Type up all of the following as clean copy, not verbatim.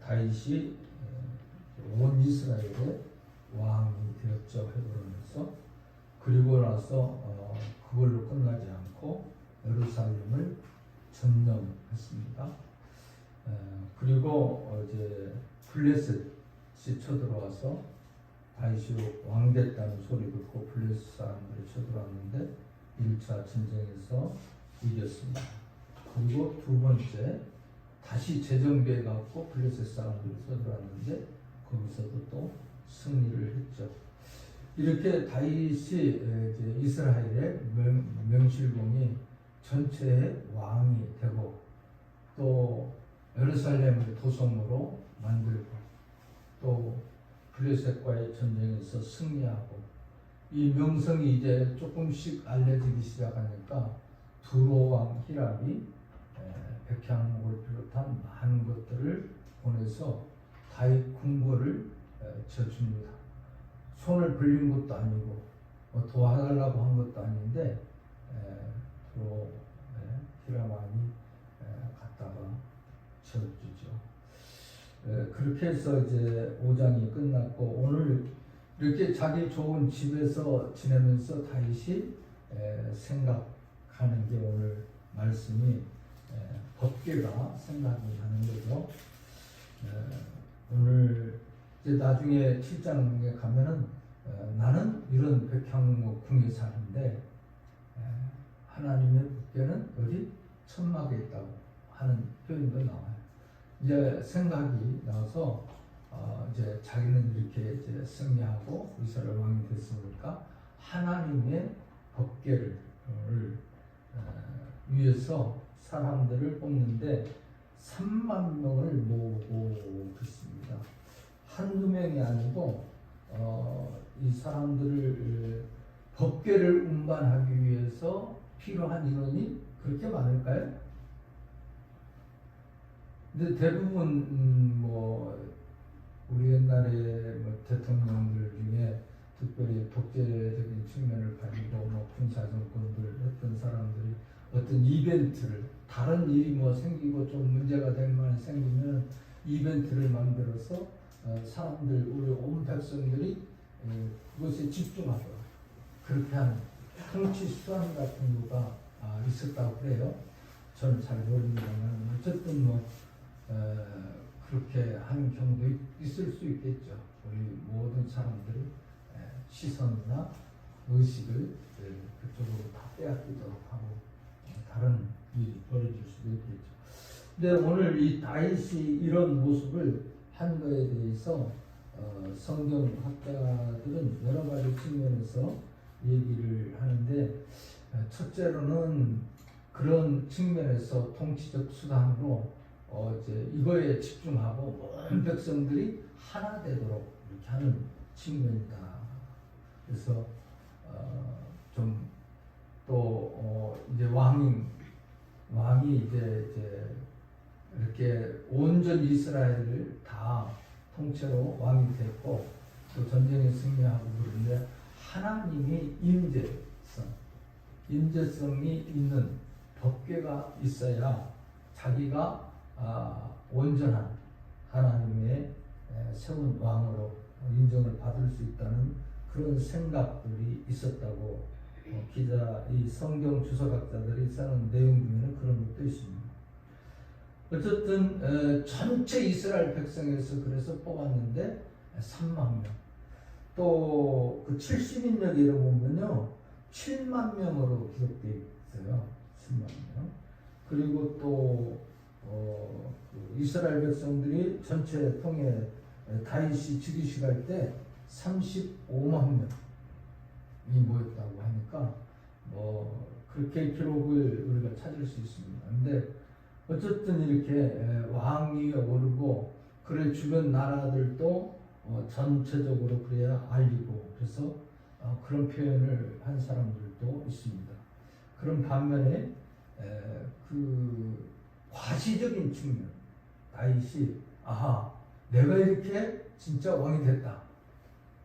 다윗이 온 이스라엘의 왕이 되었죠. 헤브론에서. 그리고 나서 그걸로 끝나지 않고 예루살렘을 점령했습니다. 그리고 이제 블레셋이 쳐들어와서 다윗이 왕 됐다는 소리 듣고 블레셋 사람들이 쳐들어왔는데 1차 전쟁에서 이겼습니다. 그리고 두 번째 다시 재정비해 갖고 블레셋 사람들이 쳐들어왔는데 거기서도 또 승리를 했죠. 이렇게 다윗이 이제 이스라엘의 명실공히 전체의 왕이 되고 또 예루살렘을 도성으로 만들고 또 블레셋과의 전쟁에서 승리하고 이 명성이 이제 조금씩 알려지기 시작하니까 두로 왕 히랍이 백향목을 비롯한 많은 것들을 보내서 다윗 궁궐을 져줍니다. 손을 벌린 것도 아니고 도와달라고 한 것도 아닌데 두로 히랍 왕이 갖다가 져주죠. 그렇게 해서 이제 5장이 끝났고 오늘 이렇게 자기 좋은 집에서 지내면서 다윗이 생각하는 게 오늘 말씀이 법궤가 생각이 나는 거죠. 오늘 이제 나중에 7장에 가면은 나는 이런 백향목 궁에 사는데 하나님의 법궤는 어디 천막에 있다고 하는 표현도 나와요. 이제 생각이 나서 이제 자기는 이렇게 이제 승리하고 이스라엘 왕이 됐으니까 하나님의 법궤를 위해서 사람들을 뽑는데 3만 명을 모으고 있습니다. 한두 명이 아니고 이 사람들을 법궤를 운반하기 위해서 필요한 인원이 그렇게 많을까요? 근데 대부분 뭐 우리 옛날에 뭐 대통령들 중에 특별히 독재적인 측면을 가지고 뭐 군사정권들 했던 사람들이 어떤 이벤트를 다른 일이 뭐 생기고 좀 문제가 될 만한 생기면 이벤트를 만들어서 사람들 우리 온 백성들이 그것에 집중하도록 그렇게 하는 통치 수단 같은 거가 있었다고 그래요. 저는 잘 모릅니다만 어쨌든 뭐 그렇게 하는 경우도 있을 수 있겠죠. 우리 모든 사람들이 시선이나 의식을 그쪽으로 다 빼앗기도록 하고 다른 일이 벌어질 수도 있겠죠. 근데 오늘 이 다윗이 이런 모습을 한 거에 대해서 성경학자들은 여러 가지 측면에서 얘기를 하는데 첫째로는 그런 측면에서 통치적 수단으로 이제 이거에 집중하고 온 백성들이 하나 되도록 이렇게 하는 측면이다. 그래서 좀 또 이제 왕이 이제 이렇게 온전 이스라엘을 다 통째로 왕이 됐고 또 전쟁에 승리하고 그러는데 하나님의 임재성이 있는 법궤가 있어야 자기가 온전한 하나님의 세운 왕으로 인정을 받을 수 있다는 그런 생각들이 있었다고 이 성경 주석학자들이 쓰는 내용 중에는 그런 것도 있습니다. 어쨌든 전체 이스라엘 백성에서 그래서 뽑았는데 3만 명. 또 그 70인역에 보면요 7만 명으로 기록되어 있어요. 7만 명. 그리고 또 그 이스라엘 백성들이 전체 통에 다윗이 즉위식 할 때 35만 명이 모였다고 하니까 뭐 그렇게 기록을 우리가 찾을 수 있습니다. 근데 어쨌든 이렇게 왕이 오르고 그래 주변 나라들도 전체적으로 그래야 알리고 그래서 그런 표현을 한 사람들도 있습니다. 그런 반면에 그 과시적인 측면 다윗이 내가 이렇게 진짜 왕이 됐다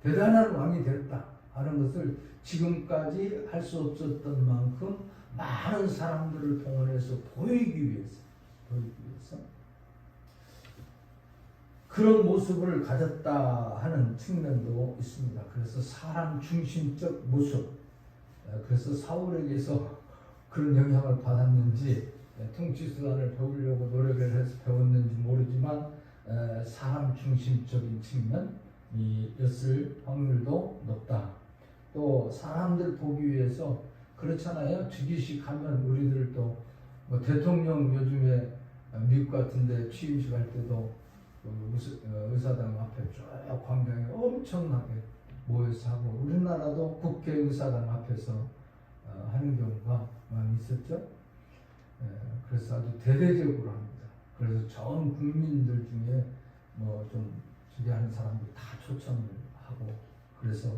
대단한 왕이 됐다 하는 것을 지금까지 할 수 없었던 만큼 많은 사람들을 동원해서 보이기 위해서 그런 모습을 가졌다 하는 측면도 있습니다. 그래서 사람 중심적 모습. 그래서 사울에게서 그런 영향을 받았는지 통치수단을 배우려고 노력을 해서 배웠는지 모르지만 사람 중심적인 측면이었을 확률도 높다. 또 사람들 보기 위해서 그렇잖아요. 즉위식 하면 우리들도 뭐 대통령 요즘에 미국 같은데 취임식 할 때도 의사당 앞에 쭉 광장에 엄청나게 모여서 하고 우리나라도 국회의사당 앞에서 하는 경우가 많이 있었죠. 그래서 아주 대대적으로 합니다. 그래서 전 국민들 중에 뭐 좀 저기 하는 사람들이 다 초청을 하고 그래서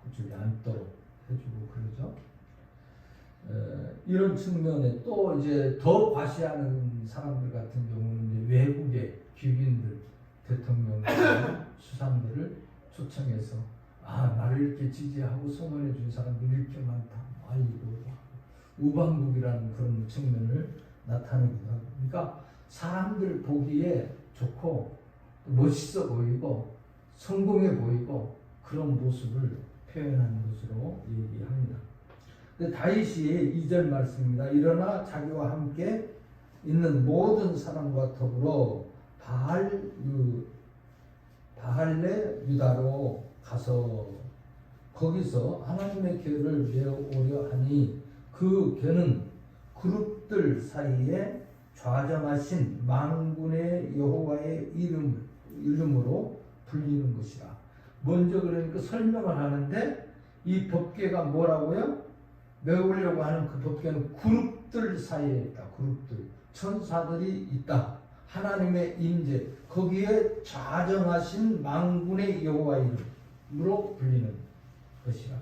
그쪽에 앉도록 해주고 그러죠. 이런 측면에 또 이제 더 과시하는 사람들 같은 경우는 이제 외국의 귀빈들, 대통령, 수상들을 초청해서 나를 이렇게 지지하고 성원해 준 사람들이 이렇게 많다. 이거 우방국이라는 그런 측면을 나타내기도 하고. 그러니까 사람들 보기에 좋고 멋있어 보이고 성공해 보이고 그런 모습을 표현하는 것으로 얘기합니다. 다윗이 2절 말씀입니다. 일어나 자기와 함께 있는 모든 사람과 더불어 바할레 유다로 가서 거기서 하나님의 궤를 메어오려 하니 그 궤는 그룹들 사이에 좌정하신 만군의 여호와의 이름으로 불리는 것이라. 먼저 그러니까 설명을 하는데 이 법궤가 뭐라고요? 메우려고 하는 그 법궤는 그룹들 사이에 있다. 그룹들. 천사들이 있다. 하나님의 임재. 거기에 좌정하신 만군의 여호와의 이름으로 불리는 것이라.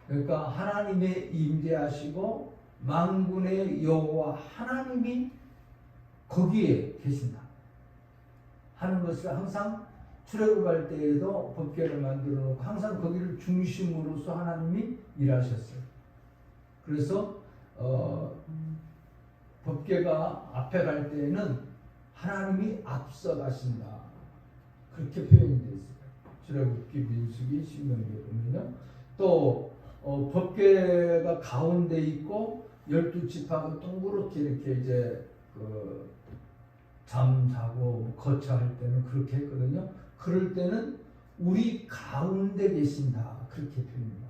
그러니까 하나님의 임재하시고 만군의 여호와 하나님이 거기에 계신다 하는 것을 항상 출애굽할 때에도 법궤를 만들어 놓고 항상 거기를 중심으로서 하나님이 일하셨어요. 그래서 법궤가 앞에 갈 때에는 하나님이 앞서 가신다 그렇게 표현이 되어 있어요. 출애굽기, 민수기, 신명기에 보면요. 또 법궤가 가운데 있고 12지파가 동그랗게 이렇게 이제 잠자고 거처할 때는 그렇게 했거든요. 그럴 때는 우리 가운데 계신다 그렇게 표현합니다.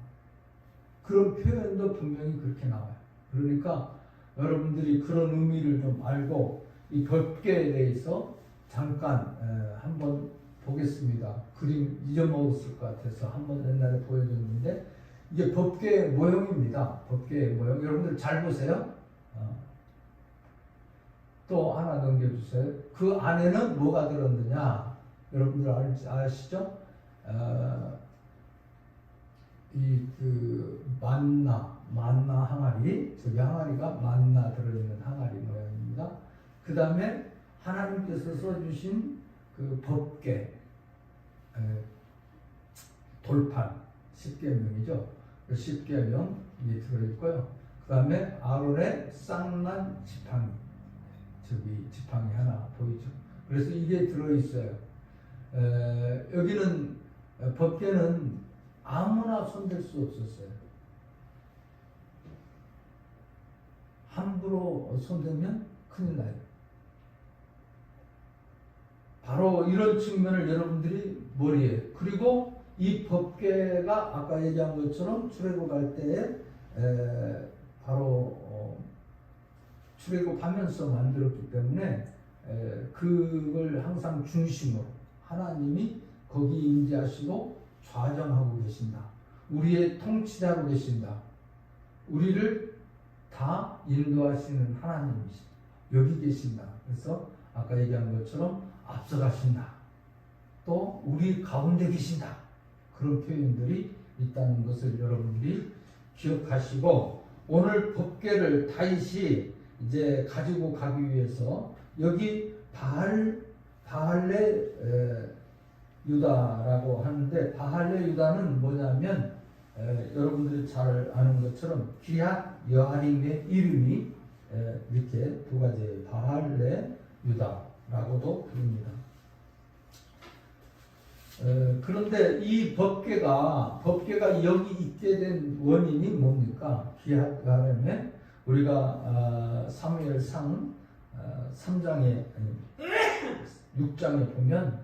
그런 표현도 분명히 그렇게 나와요. 그러니까 여러분들이 그런 의미를 좀 알고 이 법궤에 대해서 잠깐 한번 보겠습니다. 그림 잊어먹었을 것 같아서 한번 옛날에 보여줬는데 이게 법궤의 모형입니다. 법궤의 모형. 여러분들 잘 보세요. 또 하나 넘겨주세요. 그 안에는 뭐가 들었느냐? 여러분들 아시죠? 만나 항아리, 저기 항아리가 만나 들어있는 항아리 모양입니다. 그 다음에 하나님께서 써주신 그 법궤, 돌판, 십계명이죠. 그 십계명 이게 들어있고요. 그 다음에 아론의 쌍난 지팡이, 저기 지팡이 하나 보이죠. 그래서 이게 들어있어요. 여기는 법궤는 아무나 손댈 수 없었어요. 함부로 손대면 큰일 나요. 바로 이런 측면을 여러분들이 머리에, 그리고 이 법궤가 아까 얘기한 것처럼 출애굽할 때에 바로 출애굽하면서 만들었기 때문에 그걸 항상 중심으로 하나님이 거기 임재하시고 좌정하고 계신다. 우리의 통치자로 계신다. 우리를 다 인도하시는 하나님이시다. 여기 계신다. 그래서 아까 얘기한 것처럼 앞서가신다. 또 우리 가운데 계신다. 그런 표현들이 있다는 것을 여러분들이 기억하시고, 오늘 법궤를 다윗이 이제 가지고 가기 위해서 여기 바할레 유다라고 하는데, 바할레 유다는 뭐냐면 여러분들이 잘 아는 것처럼 기얏 여아림의 이름이 이렇게 두 가지, 바할레 유다라고도 부릅니다. 그런데 이 법궤가 여기 있게 된 원인이 뭡니까? 기하람에 우리가 사무엘상 3장에 6장에 보면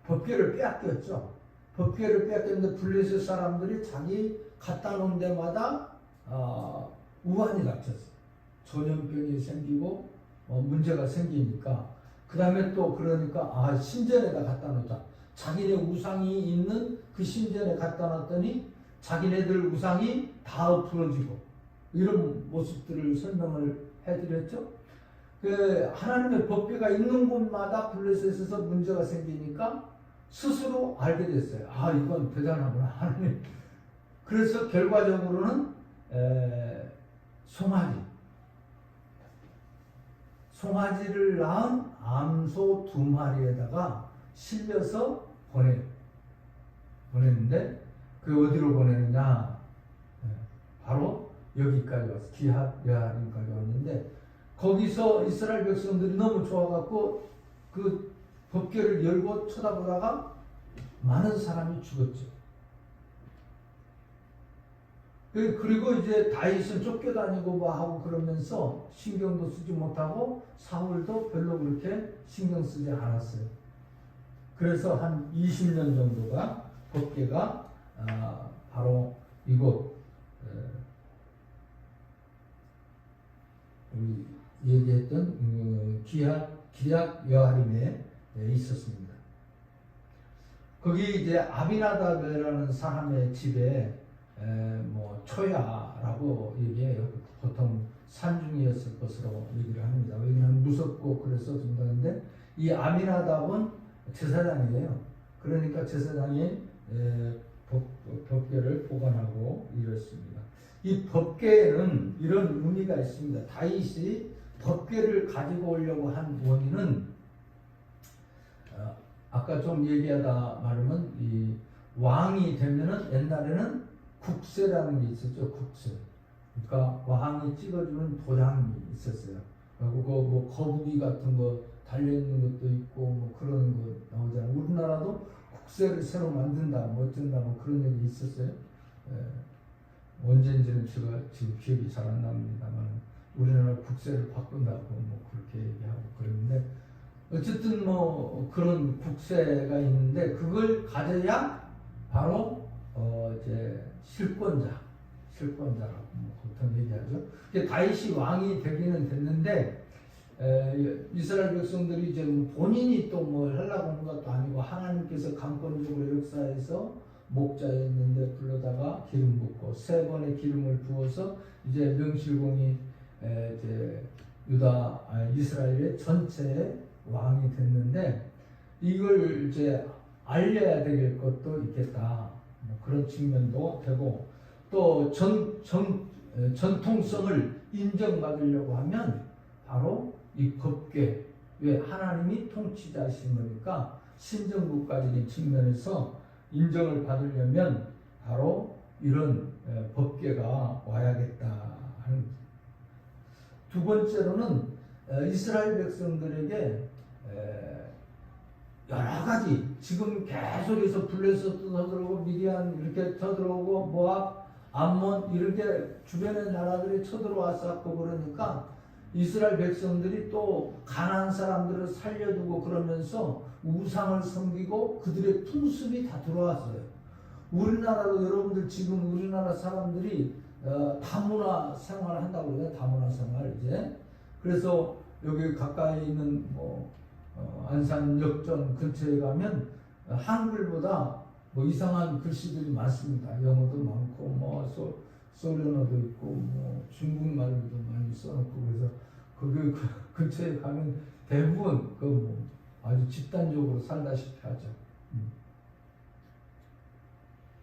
법궤를 빼앗겼죠. 법궤를 빼앗겼는데 블레셋 사람들이 자기 갖다 놓은 데마다 우환이 닥쳤어요. 전염병이 생기고 문제가 생기니까 그 다음에 또 그러니까 신전에다 갖다 놓자. 자기네 우상이 있는 그 신전에 갖다 놨더니 자기네들 우상이 다 부러지고 이런 모습들을 설명을 해드렸죠. 그 하나님의 법궤가 있는 곳마다 블레셋에서 문제가 생기니까 스스로 알게 됐어요. 이건 대단하구나 하나님. 그래서 결과적으로는 송아지를 낳은 암소 2마리에다가 실려서 보냈는데 그 어디로 보내느냐? 바로 여기까지 왔어. 기럇여아림까지 왔는데 거기서 이스라엘 백성들이 너무 좋아갖고 그 법궤를 열고 쳐다보다가 많은 사람이 죽었죠. 그리고 이제 다윗은 쫓겨다니고 뭐 하고 그러면서 신경도 쓰지 못하고 사울도 별로 그렇게 신경 쓰지 않았어요. 그래서 한 20년 정도가 법궤가 바로 이곳 우리 얘기했던 기럇여아림에 있었습니다. 거기 이제 아비나답이라는 사람의 집에 뭐 초야라고 얘기해요. 보통 산중이었을 것으로 얘기를 합니다. 왜냐하면 무섭고 그래서 준다는데 이 아비나답은 제사장이에요. 그러니까 제사장이 법궤를 보관하고 이랬습니다. 이 법궤에는 이런 의미가 있습니다. 다윗이 법궤를 가지고 오려고 한 원인은 아까 좀 얘기하다 말하면 이 왕이 되면은 옛날에는 국세라는 게 있었죠. 국세. 그러니까 왕이 찍어주는 도장이 있었어요. 그리고 뭐 거북이 같은 거 달려있는 것도 있고 뭐 그런 거 나오잖아요. 우리나라도 국세를 새로 만든다 뭐 어쩐다 뭐 그런 얘기 있었어요. 언젠지는 제가 지금 기억이 잘 안 납니다만 우리나라 국세를 바꾼다고 뭐 그렇게 얘기하고 그랬는데 어쨌든 뭐 그런 국세가 있는데 그걸 가져야 바로 이제 실권자라고 뭐 보통 얘기하죠. 다윗이 왕이 되기는 됐는데 이스라엘 백성들이 이제 본인이 또 뭘 하려고 하는 것도 아니고 하나님께서 강권적으로 역사에서 목자였는데 불러다가 기름 붓고 3번의 기름을 부어서 이제 명실공히 이제 이스라엘의 전체의 왕이 됐는데 이걸 이제 알려야 될 것도 있겠다. 뭐 그런 측면도 되고 또 전통성을 인정받으려고 하면 바로 이 법궤 왜 하나님이 통치자이신 거니까 신정국가적인 측면에서 인정을 받으려면 바로 이런 법궤가 와야겠다 하는. 두 번째로는 이스라엘 백성들에게 여러 가지 지금 계속해서 블레셋도 쳐들어오고 미디안 이렇게 쳐들어오고 모압, 암몬 이렇게 주변의 나라들이 쳐들어왔었고 그러니까 이스라엘 백성들이 또 가나안 사람들을 살려두고 그러면서 우상을 섬기고 그들의 풍습이 다 들어왔어요. 우리나라도 여러분들 지금 우리나라 사람들이 다문화 생활을 한다고 그래요. 다문화 생활 이제. 그래서 여기 가까이 있는 뭐 안산 역전 근처에 가면 한글보다 뭐 이상한 글씨들이 많습니다. 영어도 많고 뭐 소련어도 있고 뭐 중국말도 많이 써놓고 그래서 거기 근처에 가면 대부분 뭐 아주 집단적으로 살다시피 하죠.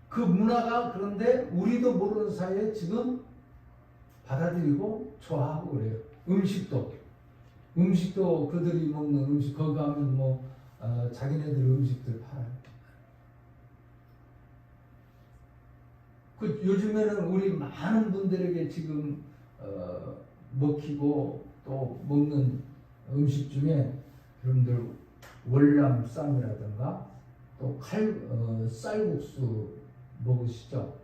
그 문화가 그런데 우리도 모르는 사이에 지금 받아들이고 좋아하고 그래요. 음식도 그들이 먹는 음식 거기 가면 뭐 자기네들 음식들 팔아요. 요즘에는 우리 많은 분들에게 지금 먹히고 또 먹는 음식 중에 여러분들 월남쌈이라든가 또 쌀국수 먹으시죠?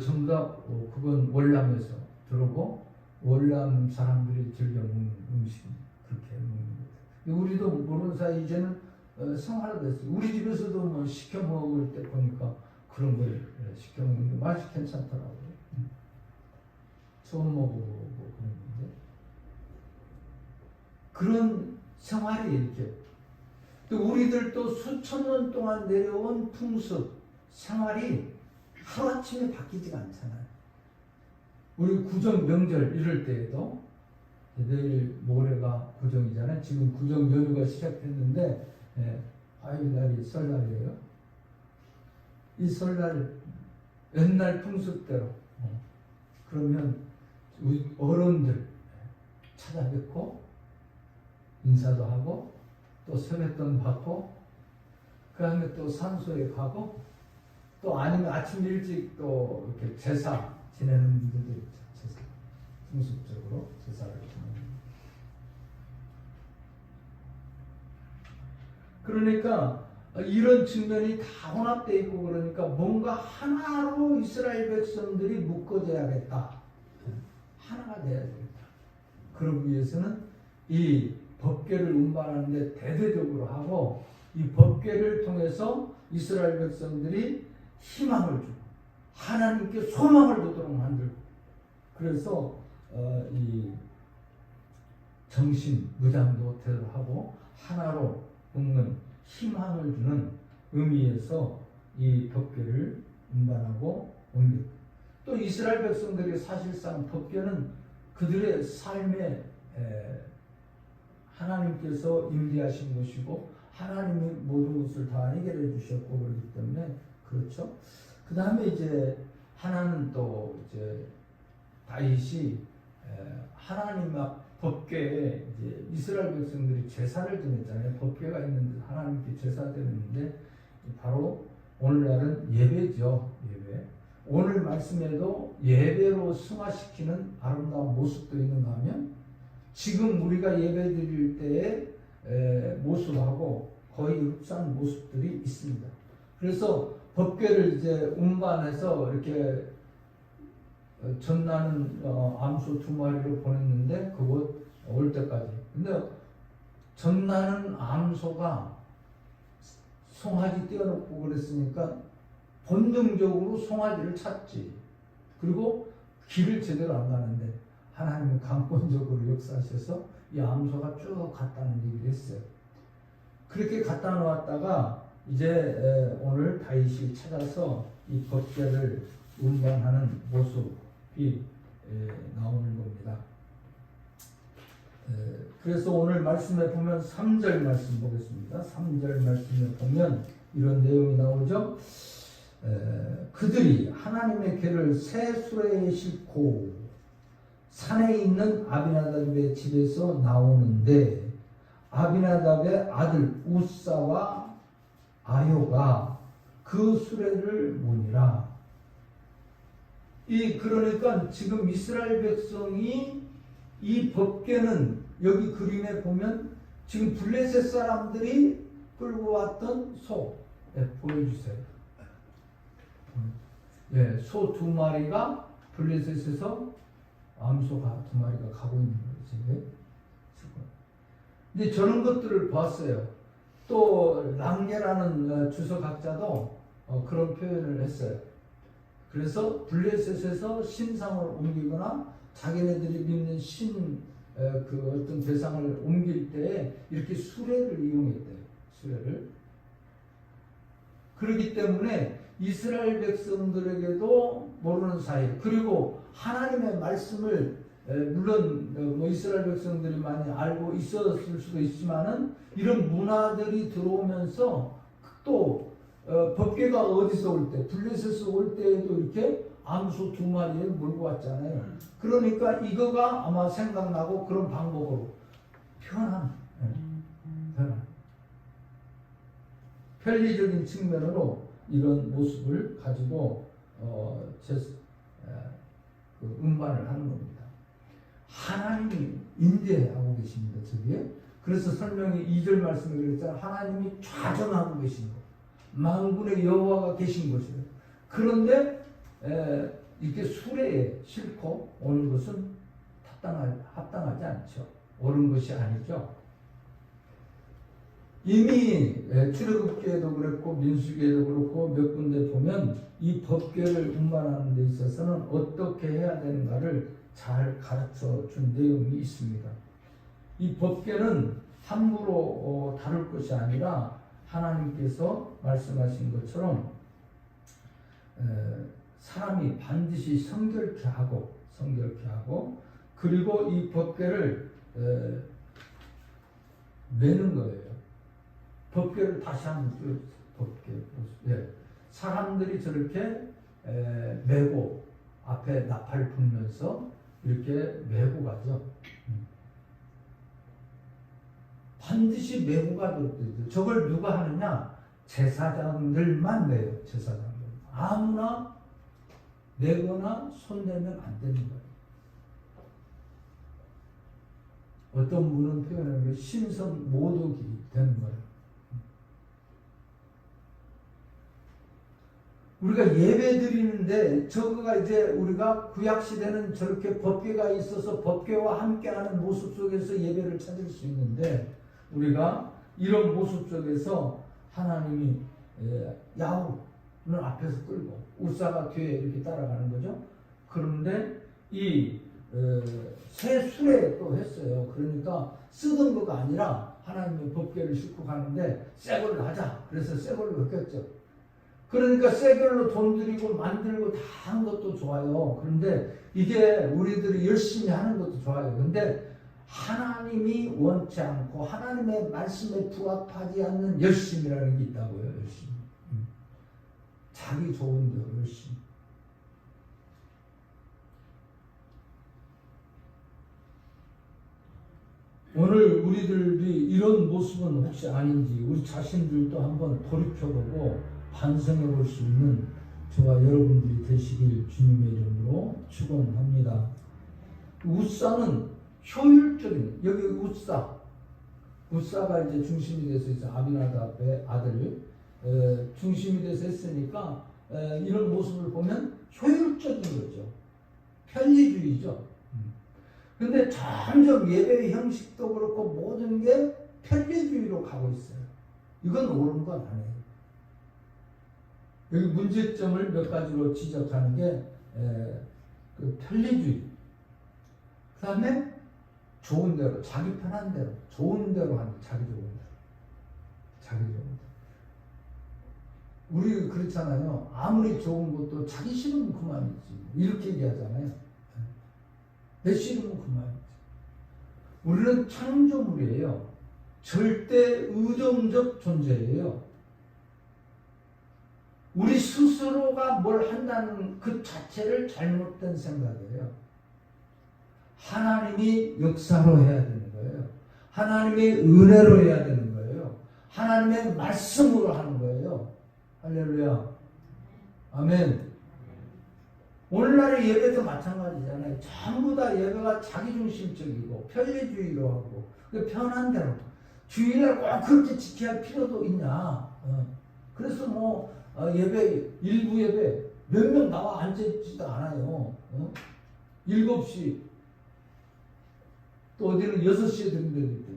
전부 다 그건 월남에서 들어오고 월남 사람들이 즐겨 먹는 음식 그렇게 먹는 거예요. 우리도 모르는 사이 이제는 생활화됐어요. 우리 집에서도 뭐 시켜 먹을 때 보니까 그런 걸 시켜 먹는데 맛이 괜찮더라고요. 처음 먹어보고 그랬는데 그런 생활이 이렇게 또 우리들도 수천 년 동안 내려온 풍습 생활이 하루아침에 바뀌지가 않잖아요. 우리 구정 명절 이럴 때에도 내일 모레가 구정이잖아요. 지금 구정 연휴가 시작됐는데 화요일날이 설날이에요. 이 설날 옛날 풍습대로 그러면 우리 어른들 찾아뵙고 인사도 하고 또 세뱃돈 받고 그 다음에 또 산소에 가고 또 아니면 아침 일찍 또 이렇게 제사 지내는 분들도 있죠. 제사. 풍습적으로 제사를 지내는. 그러니까 이런 측면이 다 혼합되어 있고 그러니까 뭔가 하나로 이스라엘 백성들이 묶어져야겠다. 하나가 돼야 되겠다. 그러기 위해서는 이 법궤를 운반하는데 대대적으로 하고 이 법궤를 통해서 이스라엘 백성들이 희망을 주고 하나님께 소망을 두도록 만들고 그래서 이 정신 무장도 제대로 하고 하나로 묶는 희망을 주는 의미에서 이 법궤를 운반하고 옮깁니다. 또 이스라엘 백성들이 사실상 법궤는 그들의 삶에 하나님께서 임재하신 것이고 하나님이 모든 것을 다 해결해 주셨고 그렇기 때문에 그렇죠. 그 다음에 이제 하나는 또 이제 다윗이 하나님 앞 법궤에 이제 이스라엘 백성들이 제사를 드렸잖아요. 법궤가 있는데 하나님께 제사 드렸는데 바로 오늘날은 예배죠. 예배. 오늘 말씀에도 예배로 승화시키는 아름다운 모습도 있는가 하면 지금 우리가 예배 드릴 때의 모습하고 거의 흡사한 모습들이 있습니다. 그래서 법궤를 이제 운반해서 이렇게 전나는 암소 2마리를 보냈는데 그곳 올 때까지. 근데 전나는 암소가 송아지 떼어놓고 그랬으니까 본능적으로 송아지를 찾지. 그리고 길을 제대로 안 가는데 하나님은 강권적으로 역사하셔서 이 암소가 쭉 갔다는 얘기를 했어요. 그렇게 갖다 놓았다가 이제 오늘 다윗이 찾아서 이 법궤를 운반하는 모습이 나오는 겁니다. 그래서 오늘 말씀에 보면 3절 말씀 보겠습니다. 3절 말씀에 보면 이런 내용이 나오죠. 그들이 하나님의 궤를 새 수레에 싣고 산에 있는 아비나답의 집에서 나오는데 아비나답의 아들 우사와 아요가 그 수레를 모니라. 그러니까 지금 이스라엘 백성이 이 법궤는 여기 그림에 보면 지금 블레셋 사람들이 끌고 왔던 소 보여주세요. 소 2마리가 블레셋에서 암소가 2마리가 가고 있는 거예요. 근데 저런 것들을 봤어요. 또 랑게라는 주석학자도 그런 표현을 했어요. 그래서 블레셋에서 신상을 옮기거나 자기네들이 믿는 그 어떤 대상을 옮길 때 이렇게 수레를 이용했대요. 수레를. 그렇기 때문에 이스라엘 백성들에게도 모르는 사이 그리고 하나님의 말씀을 물론 뭐 이스라엘 백성들이 많이 알고 있었을 수도 있지만은 이런 문화들이 들어오면서 또 법궤가 어디서 올 때 블레셋에서 올 때에도 이렇게 암소 2마리를 몰고 왔잖아요. 그러니까 이거가 아마 생각나고 그런 방법으로 편한 편리적인 측면으로 이런 모습을 가지고 운반을 하는 겁니다. 하나님이 인도하고 계십니다. 저기에. 그래서 설명이 2절 말씀에 그랬잖아요. 하나님이 좌정하고 계신 거. 만군의 여호와가 계신 것이에요. 그런데 이렇게 수레에 싣고 오는 것은 합당하지 않죠. 옳은 것이 아니죠. 이미 출애굽기에도 그랬고 민수기에도 그렇고 몇 군데 보면 이 법궤를 운반하는 데 있어서는 어떻게 해야 되는가를 잘 가르쳐 준 내용이 있습니다. 이 법궤는 함부로 다룰 것이 아니라 하나님께서 말씀하신 것처럼 사람이 반드시 성결케 하고 그리고 이 법궤를 매는 거예요. 법궤를 다시 한번 띄워주세요. 법궤. 예. 사람들이 저렇게 메고 앞에 나팔 불면서 이렇게 메고 가죠. 반드시 메고 가도 저걸 누가 하느냐? 제사장들만 메요. 제사장들. 아무나 메거나 손대면 안 되는 거예요. 어떤 분은 표현하는 게 신선 모독이 되는 거예요. 우리가 예배 드리는데 저거가 이제 우리가 구약시대는 저렇게 법궤가 있어서 법궤와 함께하는 모습 속에서 예배를 찾을 수 있는데 우리가 이런 모습 속에서 하나님이 야후를 앞에서 끌고 우사가 뒤에 이렇게 따라가는 거죠. 그런데 이 새 수레 또 했어요. 그러니까 쓰던 거가 아니라 하나님의 법궤를 싣고 가는데 새 걸로 하자. 그래서 새 걸로 바뀌었죠. 그러니까 새 걸로 돈 들이고 만들고 다 한 것도 좋아요. 그런데 이게 우리들이 열심히 하는 것도 좋아요. 근데 하나님이 원치 않고 하나님의 말씀에 부합하지 않는 열심이라는 게 있다고요. 열심. 자기 좋은 대로 열심. 오늘 우리들이 이런 모습은 혹시 아닌지 우리 자신들도 한번 돌이켜보고 반성해 볼 수 있는 저와 여러분들이 되시길 주님의 이름으로 축원합니다. 우사는 효율적인, 여기 우사가 이제 중심이 돼서 있어. 아비나답의 아들 중심이 돼서 했으니까 이런 모습을 보면 효율적인 거죠. 편리주의죠. 근데 점점 예배 형식도 그렇고 모든 게 편리주의로 가고 있어요. 이건 옳은 건 아니에요. 여기 문제점을 몇 가지로 지적하는 게 그 편리주의. 그 다음에 좋은 대로, 자기 편한 대로, 좋은 대로 하는, 자기 좋은 대로. 자기 좋은 대로. 우리 그렇잖아요. 아무리 좋은 것도 자기 싫으면 그만이지. 이렇게 얘기하잖아요. 내 싫으면 그만이지. 우리는 창조물이에요. 절대 의존적 존재예요. 우리 스스로가 뭘 한다는 그 자체를 잘못된 생각이에요. 하나님이 역사로 해야 되는 거예요. 하나님의 은혜로 해야 되는 거예요. 하나님의 말씀으로 하는 거예요. 할렐루야. 아멘. 오늘날의 예배도 마찬가지잖아요. 전부 다 예배가 자기중심적이고 편리주의로 하고 편한 대로. 주일날 꼭 그렇게 지켜야 할 필요도 있냐. 그래서 뭐 예배, 일부 예배 몇 명 나와 앉아있지도 않아요. 7시 또 어디는 6시에 드는 데도 있고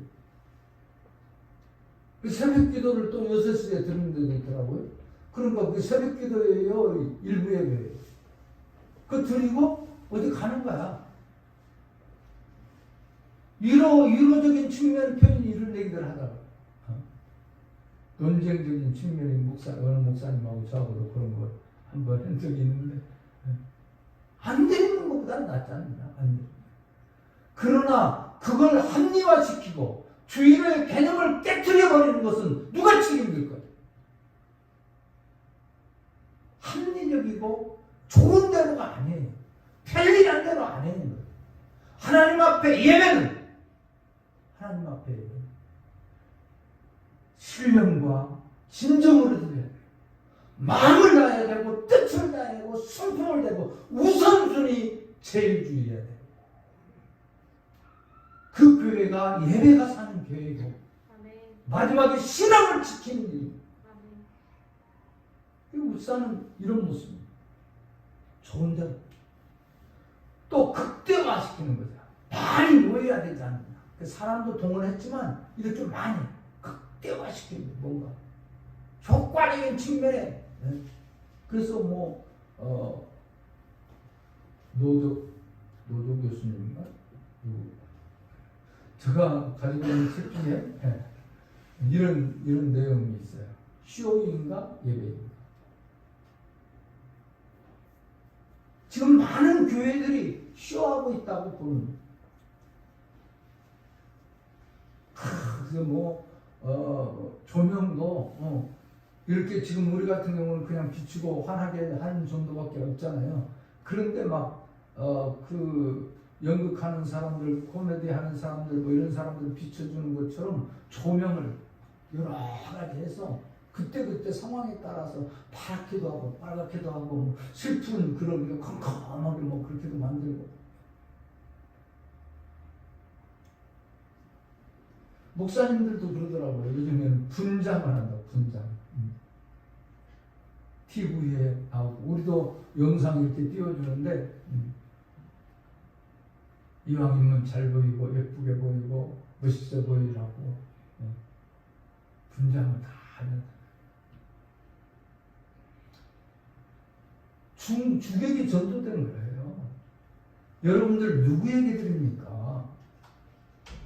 그 새벽 기도를 또 6시에 드는 데도 있더라고요. 그러니까 그 새벽 기도예요. 일부 예배예요. 그거 드리고 어디 가는 거야. 유로적인 측면 표현이 이런 얘기들 하다가 논쟁적인 측면이 어느 목사님하고 저하고도 그런 거 한번 한 적이 있는데 안 되는 것보다 낫지 않나. 그러나 그걸 합리화시키고 주일의 개념을 깨트려버리는 것은 누가 책임질 거예요? 합리적이고 좋은 대로가 아니에요. 편리한 대로 아니에요. 하나님 앞에 예배는 하나님 앞에 신령과 진정으로 드려야 돼요. 마음을 다해야 되고 뜻을 다해야 되고 순풍을 되고 우선순위 제일주의해야 돼요. 그 교회가 예배가 사는 교회고 마지막에 신앙을 지키는 일. 울산은 이런 모습입니다. 좋은데 또 극대화시키는 거죠. 많이 모여야 되지 않느냐. 사람도 동원했지만 이렇게 많이 극대화시키는 거예요. 뭔가 효과적인 측면에. 네. 그래서 뭐 노조 교수님인가? 제가 가지고 있는 책 중에 이런 내용이 있어요. 쇼잉가 예배인가. 지금 많은 교회들이 쇼하고 있다고 보는 거예요. 그래서 뭐 조명도 이렇게 지금 우리 같은 경우는 그냥 비추고 환하게 하는 정도밖에 없잖아요. 그런데 막 그 연극하는 사람들, 코미디 하는 사람들, 뭐 이런 사람들 비춰주는 것처럼 조명을 여러 가지 해서 그때 상황에 따라서 파랗게도 하고 빨갛게도 하고 뭐 슬픈 그런 컴컴하게 뭐 그렇게도 만들고. 목사님들도 그러더라고요. 요즘에는 분장을 한다고, 분장. TV에 나오고, 우리도 영상 이렇게 띄워주는데, 이왕이면 잘 보이고, 예쁘게 보이고, 멋있어 보이라고, 분장을 다 하면. 주객이 전도된 거예요. 여러분들 누구에게 드립니까?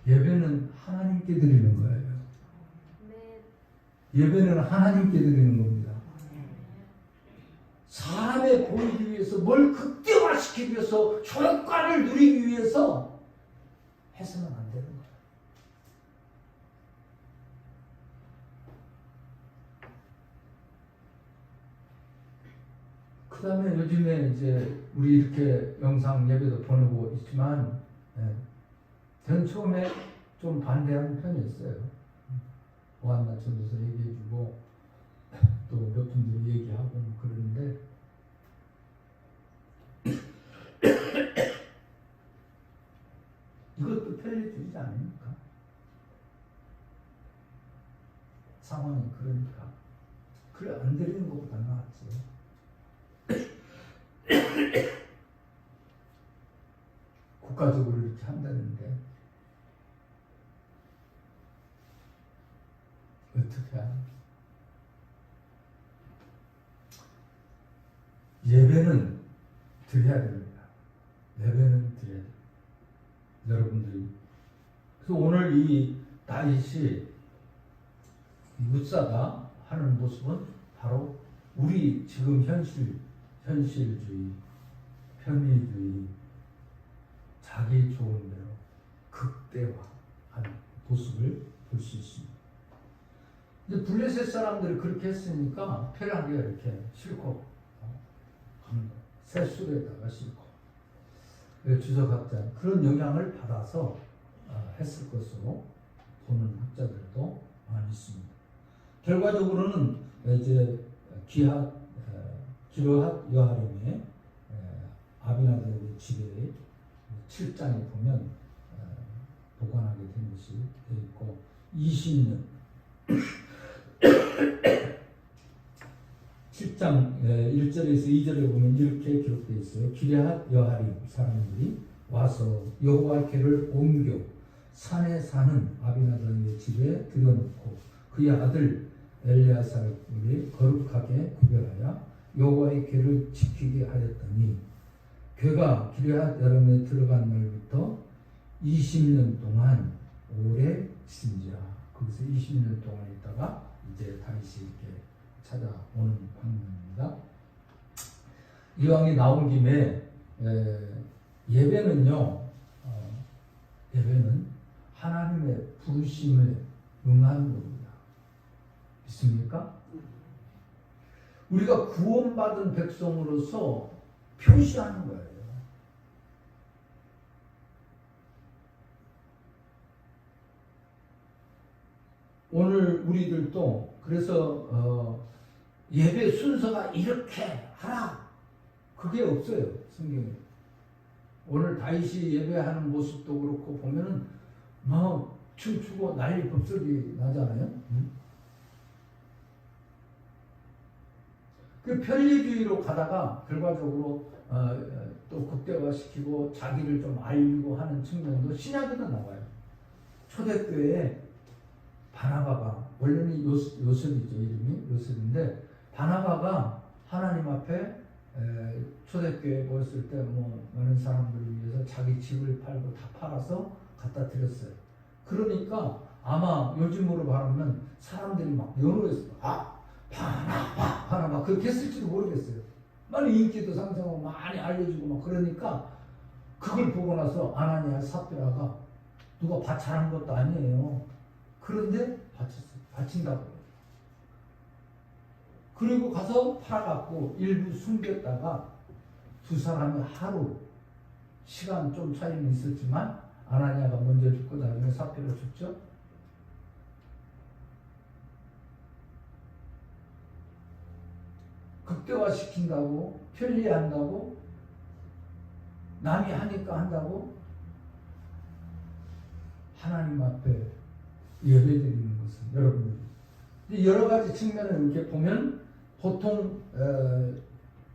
예배는 하나님께 드리는 거예요. 예배는 하나님께 드리는 겁니다. 사람에 보이기 위해서, 뭘 극대화시키기 위해서, 효과를 누리기 위해서 해서는 안 되는 거예요. 그 다음에 요즘에 이제 우리 이렇게 영상 예배도 보내고 있지만, 저는 처음에 좀 반대하는 편이었어요. 오한나 전도사 얘기해주고 또 몇 분들이 얘기하고 뭐 그러는데 이것도 편리주의지 아닙니까? 상황이 그러니까. 그래 안 드리는 것보다 낫지. 국가적으로 이렇게 한다는데 어떻게 하나? 예배는 드려야 됩니다. 예배는 드려야 됩니다. 여러분들이. 그래서 오늘 이 다윗이 묻사가 하는 모습은 바로 우리 지금 현실주의, 편의주의, 자기 좋은 대로 극대화하는 모습을 볼 수 있습니다. 근데 블레셋 사람들이 그렇게 했으니까 편하게 이렇게 싣고 가는 거예요. 셋술에다가 싣고. 주석학자 그런 영향을 받아서 했을 것으로 보는 학자들도 많이 있습니다. 결과적으로는 이제 기르핫 여하림의 아비나답의 집에 7장에 보면 보관하게 된 것이 되어 있고 20년 7장 1절에서 2절에 보면 이렇게 기록되어 있어요. 기르핫 여하림 사람들이 와서 여호와의 궤를 옮겨 산에 사는 아비나답의 집에 들여놓고 그의 아들 엘리아사를 거룩하게 구별하여 여호와의 궤를 지키게 하였더니 궤가 기르핫 여하림에 들어간 날부터 20년 동안 오래 있은지라. 거기서 20년 동안 있다가 이제 다시 이렇게 찾아오는 방면입니다. 이왕이 나온 김에 예배는요, 예배는 하나님의 부르심을 응하는 겁니다. 믿습니까? 우리가 구원받은 백성으로서 표시하는 거예요. 오늘 우리들도 그래서 예배 순서가 이렇게 하라 그게 없어요. 성경에. 오늘 다윗이 예배하는 모습도 그렇고 보면은 막 춤추고 난리 법석이 나잖아요. 그 편리주의로 가다가 결과적으로 또 극대화시키고 자기를 좀 알리고 하는 측면도 신약에도 나와요. 초대교회에 바나바가, 원래는 요셉이죠. 이름이 요셉인데, 바나바가 하나님 앞에 초대교회에 모였을 때 뭐 많은 사람들을 위해서 자기 집을 팔고 다 팔아서 갖다 드렸어요. 그러니까 아마 요즘으로 말하면 사람들이 막 연호했어요. 바나바 그렇게 했을지도 모르겠어요. 많이 인기도 상승하고 많이 알려주고 막 그러니까 그걸 보고 나서 아나니아 삽비라가 누가 바치는 것도 아니에요. 그런데 바친다고. 그리고 가서 팔아갖고 일부 숨겼다가 두 사람이 하루 시간 좀 차이는 있었지만 아나니아가 먼저 죽고 나중에 삽비라 죽죠. 극대화시킨다고, 편리한다고, 남이 하니까 한다고 하나님 앞에 예배드리는 것은 여러분들이 여러 가지 측면을 이렇게 보면 보통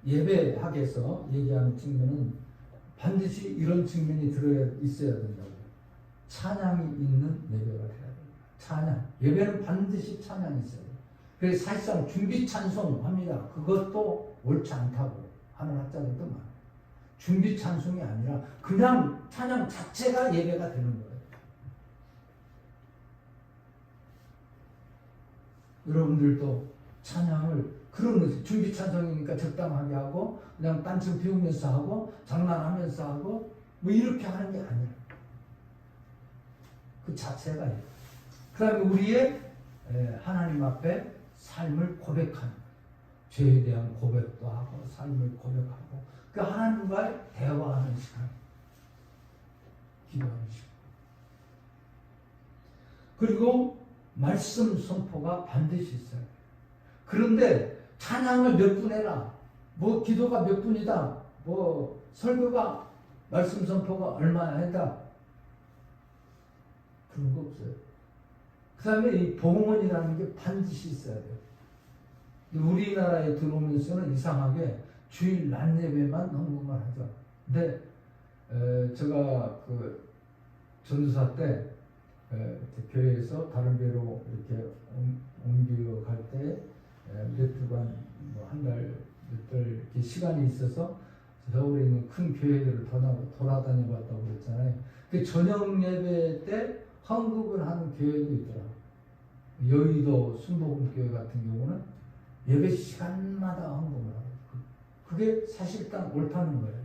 예배학에서 얘기하는 측면은 반드시 이런 측면이 들어 있어야 된다고. 찬양이 있는 예배가 돼야 됩니다. 찬양. 예배는 반드시 찬양이 있어야 돼요. 그래서 사실상 준비 찬송 합니다. 그것도 옳지 않다고 하는 학자들도 많아요. 준비 찬송이 아니라 그냥 찬양 자체가 예배가 되는 거예요. 여러분들도 찬양을 그런 거지. 준비 찬송이니까 적당하게 하고 그냥 딴청 피우면서 하고 장난하면서 하고 뭐 이렇게 하는 게 아니라 그 자체가 예배. 그 다음에 우리의 하나님 앞에 삶을 고백하는 거예요. 죄에 대한 고백도 하고 삶을 고백하고 그 하나님과의 대화하는 시간, 기도하는 시간. 그리고 말씀 선포가 반드시 있어요. 그런데 찬양을 몇 분 해라, 뭐 기도가 몇 분이다, 뭐 설교가 말씀 선포가 얼마나 했다, 그런 거 없어요. 그 다음에 이 봉헌이라는 게 반드시 있어야 돼요. 우리나라에 들어오면서는 이상하게 주일 낮 예배만 헌금을 하죠. 근데 제가 그 전도사 때 교회에서 다른 교회로 이렇게 옮겨갈 때 몇 주간 뭐 한 달, 몇 달 이렇게 시간이 있어서 서울에 있는 큰 교회들을 돌아다녀 봤다고 그랬잖아요. 그 저녁 예배 때 헌금을 하는 교회도 있더라고요. 여의도 순복음교회 같은 경우는 예배 시간마다 헌금을 하고 그게 사실상 옳다는 거예요.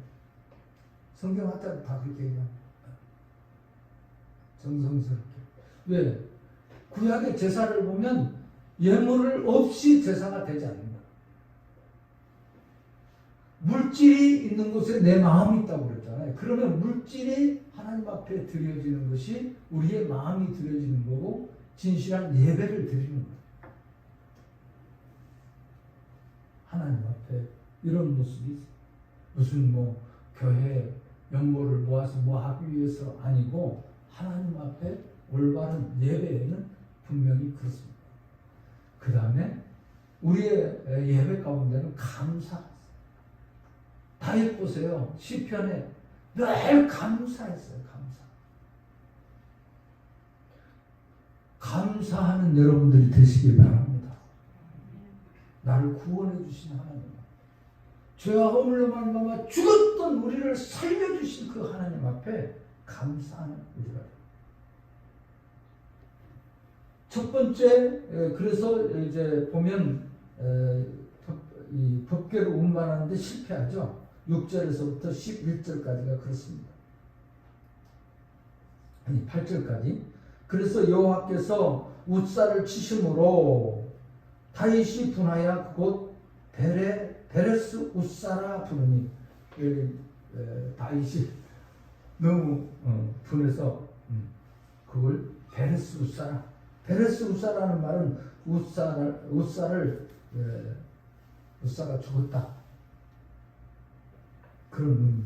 성경학자도 다 그렇게 얘기합니다. 정성스럽게. 왜? 구약의 제사를 보면 예물을 없이 제사가 되지 않는다. 물질이 있는 곳에 내 마음이 있다고 그랬잖아요. 그러면 물질이 하나님 앞에 드려지는 것이 우리의 마음이 드려지는 거고 진실한 예배를 드리는 거예요. 하나님 앞에 이런 모습이 있어요. 무슨 뭐 교회 연보를 모아서 뭐 하기 위해서 아니고 하나님 앞에 올바른 예배에는 분명히 그렇습니다. 그 다음에 우리의 예배 가운데는 감사가 있어요. 다윗 보세요. 시편에 늘 감사했어요. 감사하는 여러분들이 되시길 바랍니다. 나를 구원해 주신 하나님, 죄와 허물로 말미암아 죽었던 우리를 살려주신 그 하나님 앞에 감사하는 우리가. 첫 번째, 그래서 이제 보면 이 법궤를 운반하는데 실패하죠. 6절에서부터 11절까지가 그렇습니다. 아니 8절까지. 그래서 여호와께서 웃사를 치심으로 다윗이 분하여 그곳 베레스 웃사라 부르니 다윗이 너무 분해서 그걸 베레스 웃사라. 베레스 웃사라는 말은 웃사가 죽었다, 그런 의미.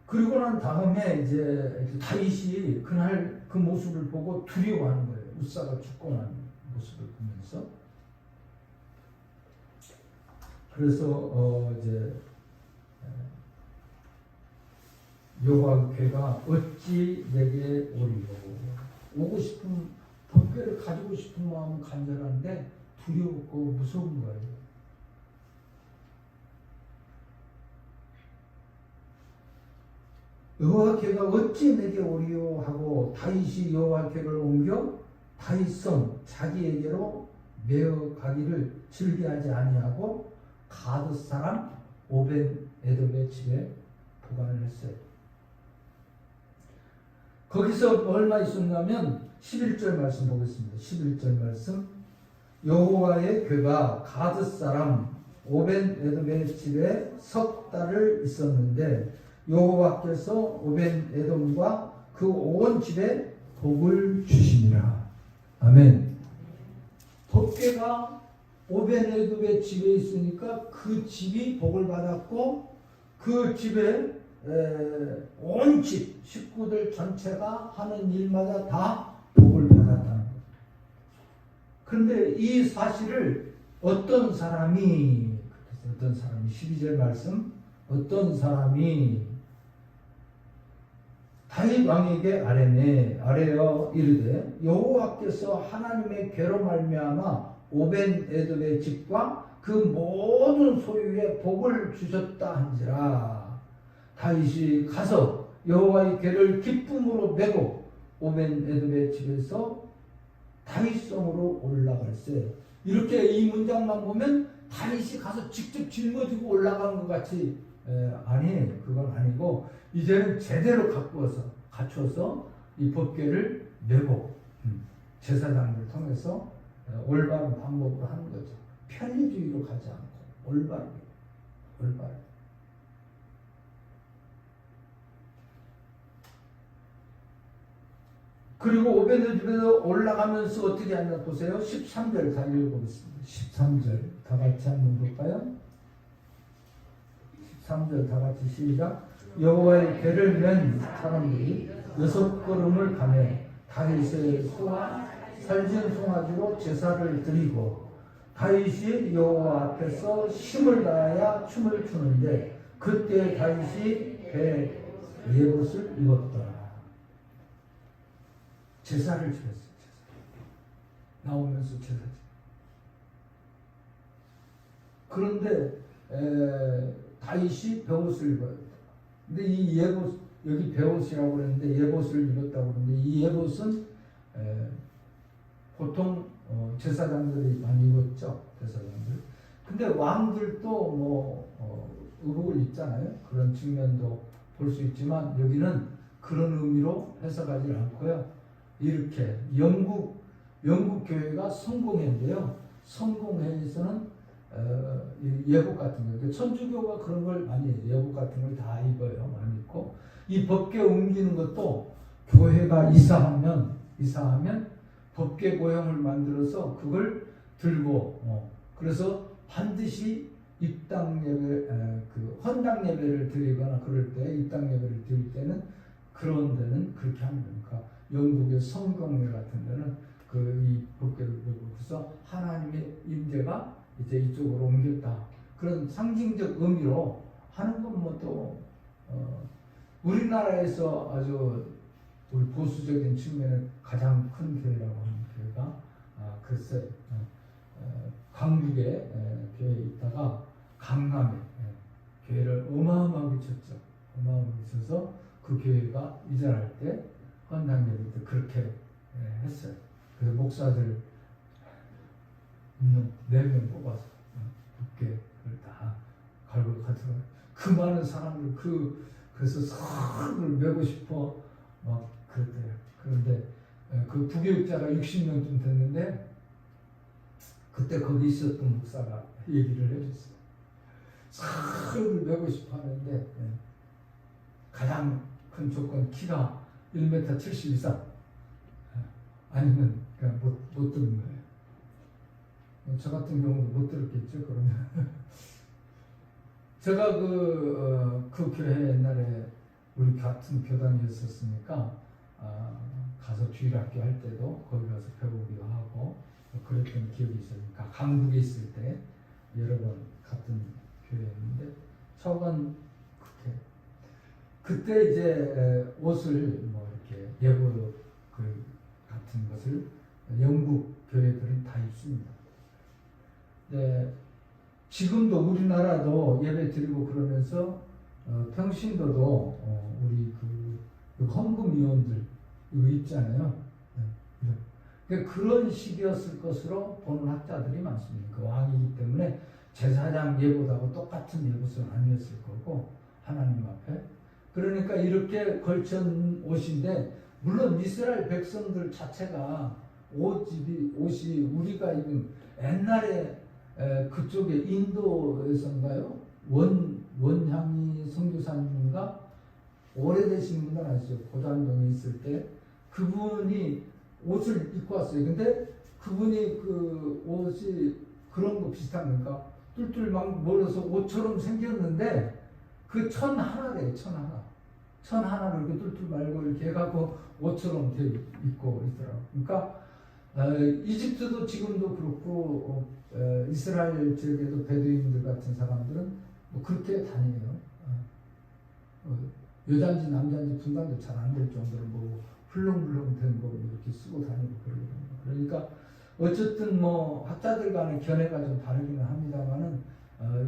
그리고 난 다음에 이제 다윗이 그날 그 모습을 보고 두려워하는 거예요. 우사가 죽고 난 모습을 보면서. 그래서 이제 여호와 궤가 어찌 내게 오리요. 오고 싶은 법궤를 가지고 싶은 마음은 간절한데 두렵고 무서운 거예요. 여호와께가 어찌 내게 오리요 하고 다윗이 여호와께를 옮겨 다윗성 자기에게로 메어 가기를 즐겨하지 아니하고 가드 사람 오벤 에돔의 집에 보관을 했어요. 거기서 얼마 있었냐면 11절 말씀 보겠습니다. 11절 말씀. 여호와의 궤가 가드 사람 오벤 에돔의 집에 석 달을 있었는데 여호와께서 오벤 에돔과 그 온 집에 복을 주시니라. 아멘. 법궤가 오벤 에돔의 집에 있으니까 그 집이 복을 받았고 그 집에 온 집 식구들 전체가 하는 일마다 다 복을 받았다는 거예요. 그런데 이 사실을 어떤 사람이 12절 말씀 어떤 사람이 다윗 왕에게 아뢰어 이르되 여호와께서 하나님의 궤로 말미암아 오벤 에돔의 집과 그 모든 소유에 복을 주셨다 한지라. 다윗이 가서 여호와의 궤를 기쁨으로 메고 오벤 에돔의 집에서 다윗성으로 올라갈세. 이렇게 이 문장만 보면 다윗이 가서 직접 짊어지고 올라간 것 같이 아니, 그건 아니고 이제는 제대로 갖춰서 이 법궤를 메고 제사장을 통해서 올바른 방법으로 하는 거죠. 편리주의로 가지 않고 올바르게. 그리고 오벤의 집에서 올라가면서 어떻게 하냐 보세요. 13절 다 읽어보겠습니다. 13절 다 같이 한번 볼까요? 13절 다 같이 시작. 여호와의 궤를 맨 사람들이 6걸음을 가며 다윗의 소와 살진 송아지로 제사를 드리고 다윗이 여호와 앞에서 힘을 다하여 춤을 추는데 그때 다윗이 배 예봇을 입었더라. 제사를 지냈어요. 나오면서 제사. 그런데 다윗이 베옷을 입어요. 근데 이 예봇, 여기 베옷이라고 그러는데 예봇을 입었다고 그러는데 이 예봇은 보통 제사장들이 많이 입었죠. 제사장들. 근데 왕들도 뭐 의복을 입잖아요. 그런 측면도 볼 수 있지만 여기는 그런 의미로 해석하지 않고요. 이렇게 영국 교회가 성공회인데요. 성공회에서는 예복 같은 거, 천주교가 그런 걸 많이 해요. 예복 같은 걸 다 입어요. 많이 입고 이 법궤 옮기는 것도 교회가 이사하면 법궤 모형을 만들어서 그걸 들고 그래서 반드시 입당 예배, 그 헌당 예배를 드리거나 그럴 때 입당 예배를 드릴 때는 그런 데는 그렇게 하는 거니까 영국의 성경회 같은 데는 이 법궤를 들고서 하나님의 임재가 이제 이쪽으로 옮겼다. 그런 상징적 의미로 하는 건 뭐 또 우리나라에서 아주 우리 보수적인 측면에 가장 큰 교회라고 하는 교회가 글쎄 강북에 교회에 있다가 강남에 교회를 어마어마하게 쳤죠. 어마어마하게 쳐서 그 교회가 이전할 때 헌당 예배 때 그렇게 했어요. 그래서 목사들 4명 뽑아서 법궤를 다 갈고 가더라고요. 그 많은 사람들 그래서 성을 메고 싶어 막 그랬대요. 그런데 그 부교육자가 60명쯤 됐는데 그때 거기 있었던 목사가 얘기를 해줬어요. 성을 메고 싶어 하는데 가장 큰 조건 키가 1m 70 이상 아니면 그냥 못 듣는 거예요. 저 같은 경우도 못 들었겠죠. 그러면 제가 그 교회 옛날에 우리 같은 교단이었었으니까 가서 주일학교 할 때도 거기 가서 배우기도 하고 그랬던 기억이 있으니까 강북에 있을 때 여러 번 같은 교회였는데 처음은 그때 이제 옷을 뭐 이렇게 예고 그 같은 것을 영국 교회들은 다 입습니다. 네, 지금도 우리나라도 예배 드리고 그러면서 평신도도 우리 그 헌금위원들 이거 있잖아요. 네. 그러니까 그런 식이었을 것으로 보는 학자들이 많습니다. 그 왕이기 때문에 제사장 예보하고 똑같은 예보는 아니었을 거고 하나님 앞에 그러니까 이렇게 걸친 옷인데 물론 이스라엘 백성들 자체가 옷이 우리가 입은 옛날에 그쪽에 인도에서인가요? 원향이 선교사님인가? 오래되신 분은 아시죠? 고단동에 있을 때 그분이 옷을 입고 왔어요. 근데 그분이 그 옷이 그런 거 비슷한 거니까 뚫뚫 막 멀어서 옷처럼 생겼는데 그 천 하나래요. 천 하나를 이렇게 뚫뚫 말고 이렇게 해갖고 옷처럼 되어 입고 있더라고요. 그러니까 이집트도 지금도 그렇고 이스라엘 지역에도 베두인들 같은 사람들은 뭐 그렇게 다녀요. 여잔지 남잔지 분간도 잘 안 될 정도로 뭐 훌렁훌렁 된 거 이렇게 쓰고 다니고 그러거든요. 그러니까 어쨌든 뭐 학자들 간의 견해가 좀 다르기는 합니다만은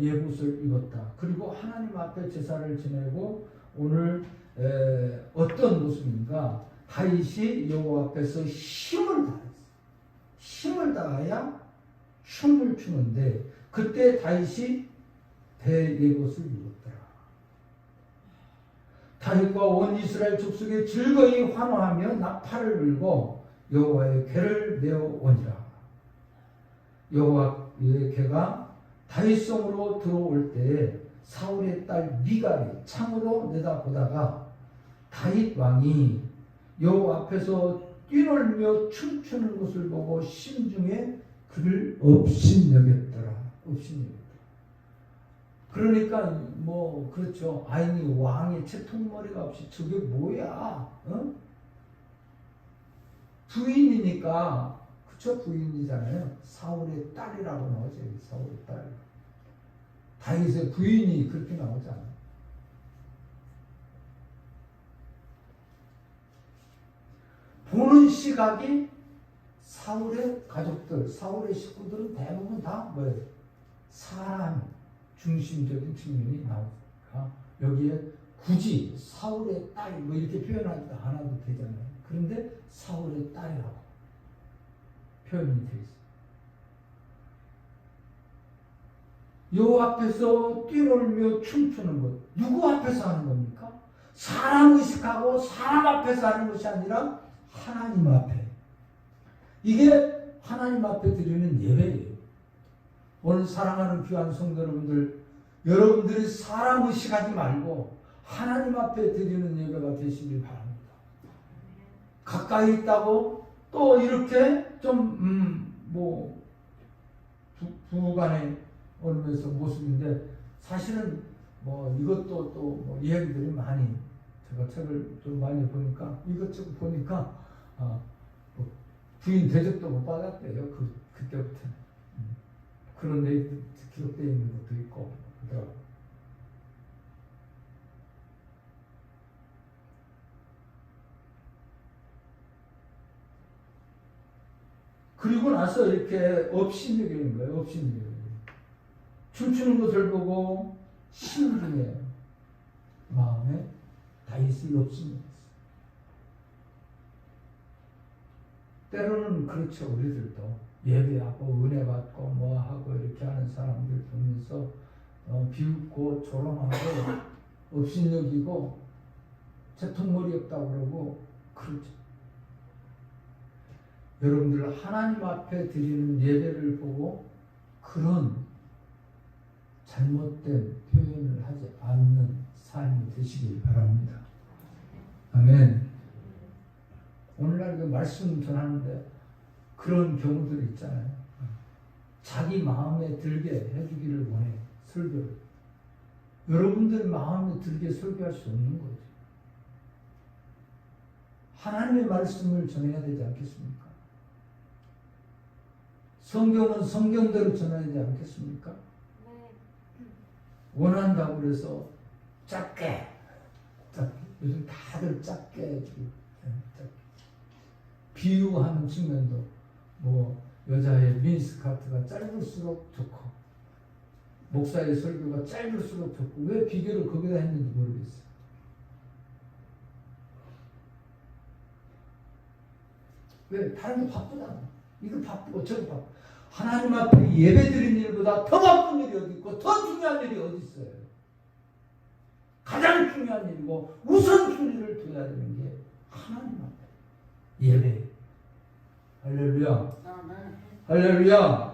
예복을 입었다. 그리고 하나님 앞에 제사를 지내고 오늘 어떤 모습인가? 다윗이 여호와 앞에서 힘을 다했어. 힘을 다해야 춤을 추는데 그때 다윗이 대예복을 입었더라. 다윗과 온 이스라엘 족속이 즐거이 환호하며 나팔을 불고 여호와의 궤를 메어오니라. 여호와의 궤가 다윗성으로 들어올 때 사울의 딸 미갈이 창으로 내다보다가 다윗 왕이 여호와 앞에서 뛰놀며 춤추는 것을 보고 심중에 그를 업신여겼더라. 그러니까 뭐 그렇죠. 아니 왕의 채통머리가 없이 저게 뭐야? 어? 부인이니까 그쵸 부인이잖아요. 사울의 딸이라고 나오죠. 사울의 딸. 다윗의 부인이 그렇게 나오잖아요. 보는 시각이 사울의 가족들, 사울의 식구들은 대부분 다 뭐예요? 사람 중심적인 측면이 나오니까 여기에 굳이 사울의 딸 뭐 이렇게 표현하지 않아도 되잖아요. 그런데 사울의 딸이라고 표현이 되어 있어요. 요 앞에서 뛰놀며 춤추는 것 누구 앞에서 하는 겁니까? 사람 의식하고 사람 앞에서 하는 것이 아니라 하나님 앞에. 이게 하나님 앞에 드리는 예배예요. 오늘 사랑하는 귀한 성도 여러분들이 사람 의식하지 말고 하나님 앞에 드리는 예배가 되시길 바랍니다. 가까이 있다고 또 이렇게 좀 부부간의 얼면서 모습인데 사실은 뭐 이것도 또 뭐 이야기들이 많이 제가 책을 좀 많이 보니까 이것저것 보니까 뭐 부인 대접도 못 받았대요. 그때부터는 그런 얘기도 기록되어 있는 것도 있고 그러더라고요. 그리고 나서 이렇게 업신여기는 거예요. 업신여기는 춤추는 것을 보고 심중에 마음에 다윗을 업신여겼어요. 때로는 그렇죠. 우리들도 예배하고 은혜 받고 뭐하고 이렇게 하는 사람들 보면서 비웃고 조롱하고 업신여기고 채통머리 없다고 그러고 그렇죠. 여러분들 하나님 앞에 드리는 예배를 보고 그런 잘못된 표현을 하지 않는 삶이 되시길 바랍니다. 아멘. 오늘날 그 말씀 전하는데 그런 경우들이 있잖아요. 자기 마음에 들게 해주기를 원해 설교를. 여러분들 마음에 들게 설교할 수 없는 거죠. 하나님의 말씀을 전해야 되지 않겠습니까? 성경은 성경대로 전해야 되지 않겠습니까? 원한다고 그래서 작게 요즘 다들 작게 해주고 비유하는 측면도 뭐 여자의 미니스커트가 짧을수록 좋고 목사의 설교가 짧을수록 좋고 왜 비교를 거기다 했는지 모르겠어요. 왜? 다른 게 바쁘잖아. 이거 바쁘고 저거 바쁘고 하나님 앞에 예배드리는 일보다 더 바쁜 일이 어디 있고 더 중요한 일이 어디 있어요. 가장 중요한 일이고 우선순위를 둬야 되는 게 하나님 앞에 예배. 할렐루야. 할렐루야.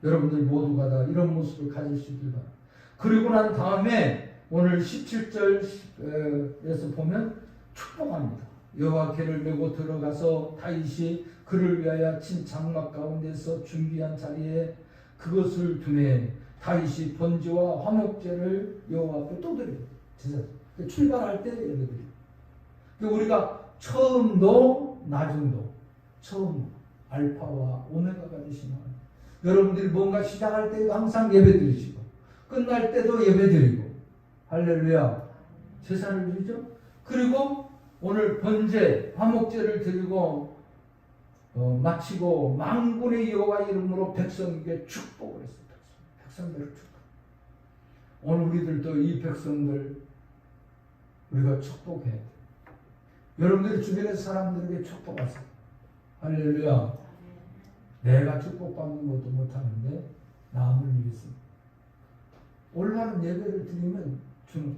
여러분들 모두가 다 이런 모습을 가질 수 있길 바랍니다. 그리고 난 다음에 오늘 17절에서 보면 축복합니다. 여호와께를 메고 들어가서 다윗이 그를 위하여 친 장막 가운데서 준비한 자리에 그것을 두매 다윗이 번제와 화목제를 여호와 앞에 또 드려요. 출발할 때 예배드려요. 우리가 처음도 나중도 처음 알파와 오메가가 되시는 하나님. 여러분들이 뭔가 시작할 때도 항상 예배드리시고 끝날 때도 예배드리고 할렐루야. 제사를 드리죠. 그리고 오늘 번제 화목제를 드리고 마치고 만군의 여호와 이름으로 백성에게 축복을 했어요. 백성들을 축복. 오늘 우리들도 이 백성들 우리가 축복해야 돼요. 여러분들이 주변의 사람들에게 축복하세요. 할렐루야. 내가 축복받는 것도 못하는데 남을 위해서 올바른 예배를 드리면 주는.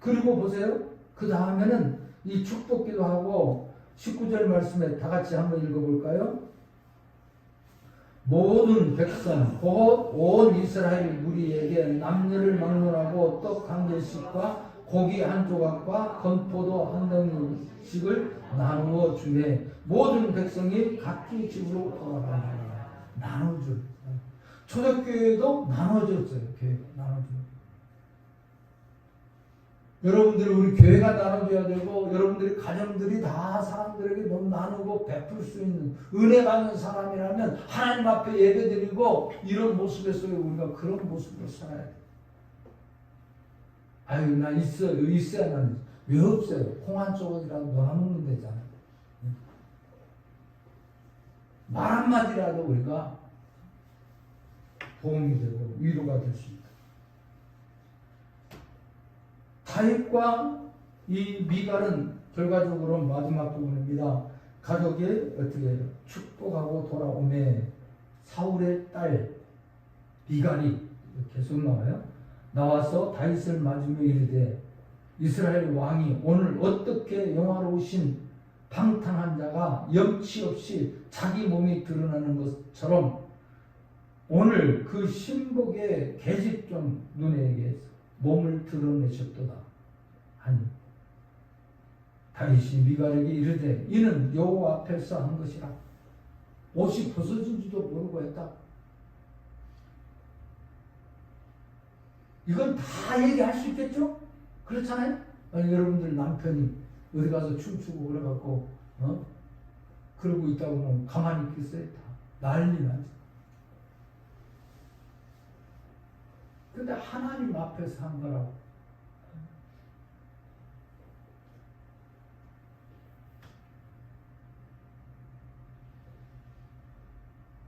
그리고 보세요. 그 다음에는 이 축복기도 하고 19절 말씀에 다 같이 한번 읽어볼까요? 모든 백성 곧 온 이스라엘 무리에게 남녀를 막론하고 떡 한 개씩과 고기 한 조각과 건포도 한 덩이씩을 나누어 주매 모든 백성이 각기 집으로 돌아가니라. 나눠줄. 초대교회도 나눠줬어요. 교회가 나눠줘요. 여러분들이 우리 교회가 나눠줘야 되고 여러분들이 가정들이 다 사람들에게 너무 나누고 베풀 수 있는 은혜 받는 사람이라면 하나님 앞에 예배드리고 이런 모습에서 우리가 그런 모습으로 살아야 돼. 아유 나 있어야 나는 왜 없어요? 콩 한 조각이라도 넣어먹는 데잖아. 말 한마디라도 우리가 도움이 되고 위로가 될 수 있다. 다윗과 이 미갈은 결과적으로 마지막 부분입니다. 가족이 어떻게 축복하고 돌아오매 사울의 딸 미갈이 계속 나와요. 나와서 다윗을 맞으며 이르되 이스라엘 왕이 오늘 어떻게 영화로우신 방탕한 자가 염치 없이 자기 몸이 드러나는 것처럼 오늘 그 신복의 계집 좀 눈에게 몸을 드러내셨도다 하니 다윗이 미갈에게 이르되 이는 여호와 앞에서 한 것이라. 옷이 벗어진지도 모르고 했다. 이건 다 얘기할 수 있겠죠? 그렇잖아요? 아니, 여러분들 남편이 어디 가서 춤추고 그래갖고 그러고 있다고 보면 가만히 있겠어요? 다 난리 나죠. 근데 하나님 앞에서 한 거라고.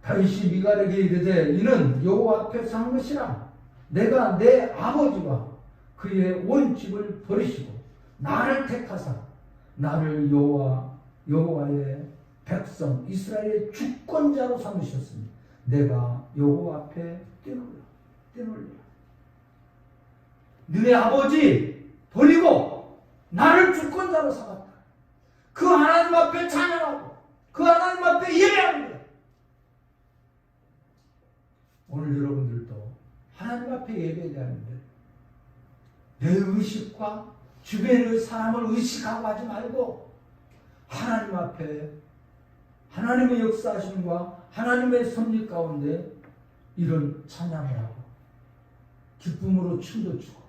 다윗이 미갈에게 이르되 이는 여호와 앞에서 한 것이라. 내가 내 아버지와 그의 온 집을 버리시고 나를 택하사 나를 여호와의 백성 이스라엘의 주권자로 삼으셨으니 내가 여호와 앞에 뛰놀리라. 너네 아버지 버리고 나를 주권자로 삼았다. 그 하나님 앞에 찬양하고 그 하나님 앞에 예배하는 거야. 오늘 여러분들도 하나님 앞에 예배하는데 내 의식과 주변의 사람을 의식하고 하지 말고 하나님 앞에 하나님의 역사하심과 하나님의 섭리 가운데 이런 찬양을 하고 기쁨으로 춤도 추고